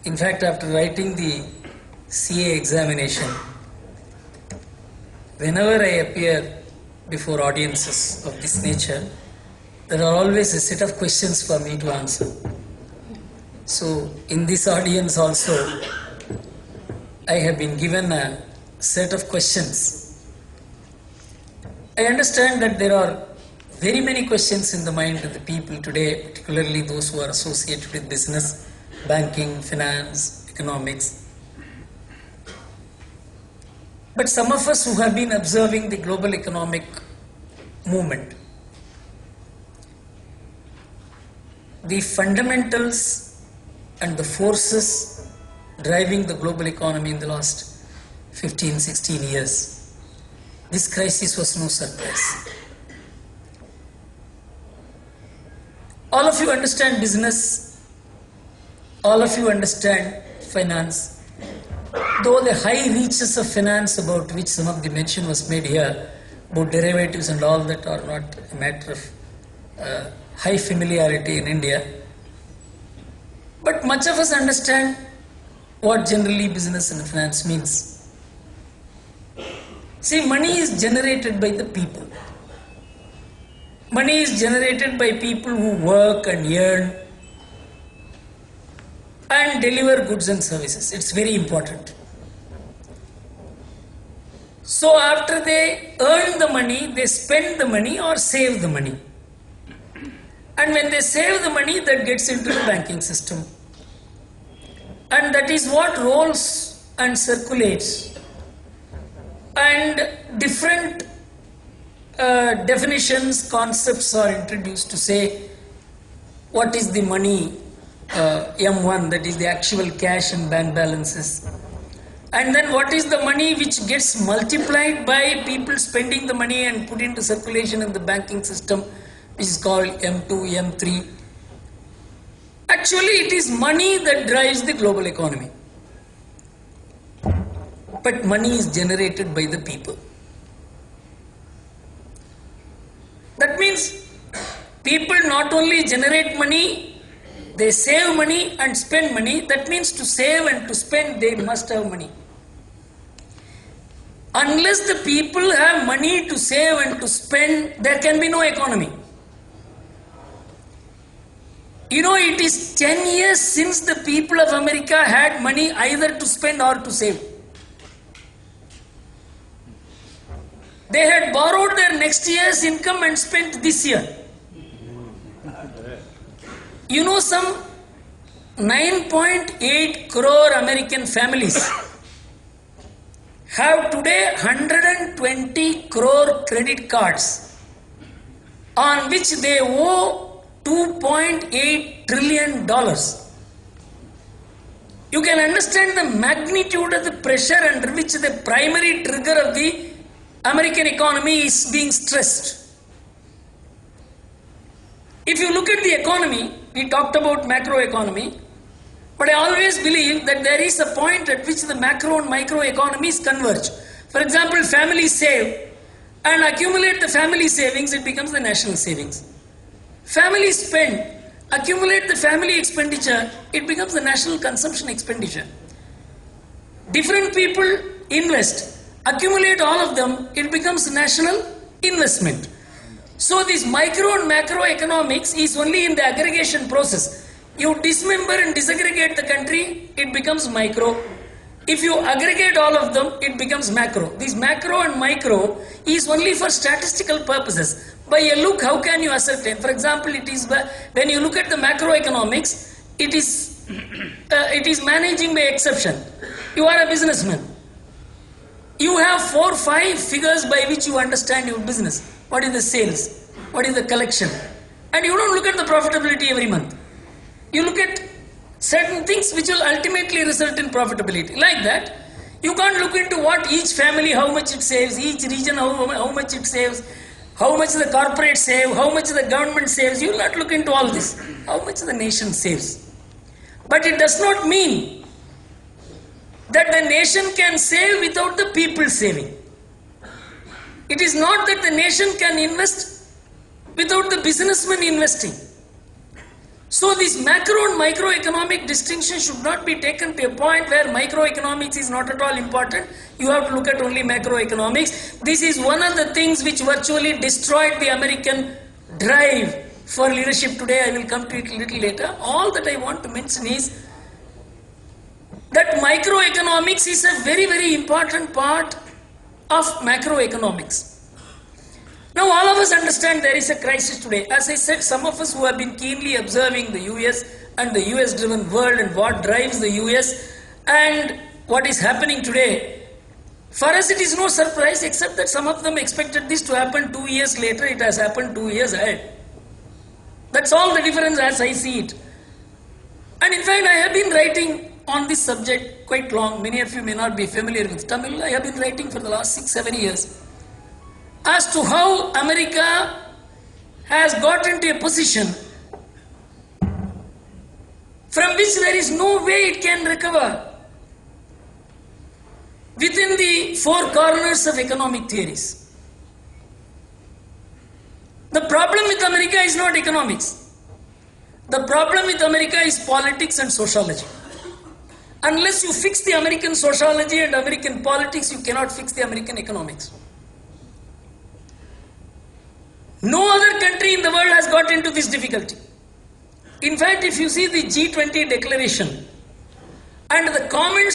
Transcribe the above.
In fact, after writing the CA examination, whenever I appear before audiences of this nature, there are always a set of questions for me to answer. So, in this audience also, I have been given a set of questions. I understand that there are very many questions in the mind of the people today, particularly those who are associated with business, banking, finance, economics. But some of us who have been observing the global economic movement, the fundamentals and the forces driving the global economy in the last 15, 16 years, this crisis was no surprise. All of you understand business, all of you understand finance. Though the high reaches of finance about which some of the mention was made here, about derivatives and all that are not a matter of high familiarity in India. But much of us understand what generally business and finance means. See, money is generated by the people. Money is generated by people who work and earn and deliver goods and services. It's very important. So after they earn the money, they spend the money or save the money. And when they save the money, that gets into the banking system. And that is what rolls and circulates. And different definitions, concepts are introduced to say what is the money, M1, that is the actual cash and bank balances. And then what is the money which gets multiplied by people spending the money and put into circulation in the banking system, which is called M2, M3. Actually, it is money that drives the global economy. But money is generated by the people. That means people not only generate money, they save money and spend money. That means to save and to spend, they must have money. Unless the people have money to save and to spend, there can be no economy. You know, it is 10 years since the people of America had money either to spend or to save. They had borrowed their next year's income and spent this year. You know, some 9.8 crore American families have today 120 crore credit cards on which they owe $2.8 trillion. You can understand the magnitude of the pressure under which the primary trigger of the American economy is being stressed. If you look at the economy, we talked about macroeconomy, but I always believe that there is a point at which the macro and micro economies converge. For example, families save and accumulate the family savings, it becomes the national savings. Families spend, accumulate the family expenditure, it becomes the national consumption expenditure. Different people invest, accumulate all of them, it becomes national investment. So this micro and macro economics is only in the aggregation process. You dismember and disaggregate the country, it becomes micro. If you aggregate all of them, it becomes macro. This macro and micro is only for statistical purposes. By a look, how can you ascertain? For example, it is when you look at the macroeconomics, it is managing by exception. You are a businessman. You have 4 or 5 figures by which you understand your business. What is the sales? What is the collection? And you don't look at the profitability every month. You look at certain things which will ultimately result in profitability. Like that, you can't look into what each family, how much it saves, each region, how much it saves, how much the corporate save, how much the government saves. You will not look into all this. How much the nation saves. But it does not mean that the nation can save without the people saving. It is not that the nation can invest without the businessmen investing. So this macro and microeconomic distinction should not be taken to a point where microeconomics is not at all important. You have to look at only macroeconomics. This is one of the things which virtually destroyed the American drive for leadership today. I will come to it a little later. All that I want to mention is that microeconomics is a very, very important part of macroeconomics. Now all of us understand there is a crisis today. As I said, some of us who have been keenly observing the US and the US driven world and what drives the US and what is happening today, for us it is no surprise except that some of them expected this to happen 2 years later. It has happened 2 years ahead. That's all the difference as I see it. And in fact I have been writing on this subject quite long. Many of you may not be familiar with Tamil. I have been writing for the last 6-7 years as to how America has got into a position from which there is no way it can recover within the four corners of economic theories. The problem with America is not economics. The problem with America is politics and sociology. Unless you fix the American sociology and American politics, you cannot fix the American economics. No other country in the world has got into this difficulty. In fact, if you see the G20 declaration and the comments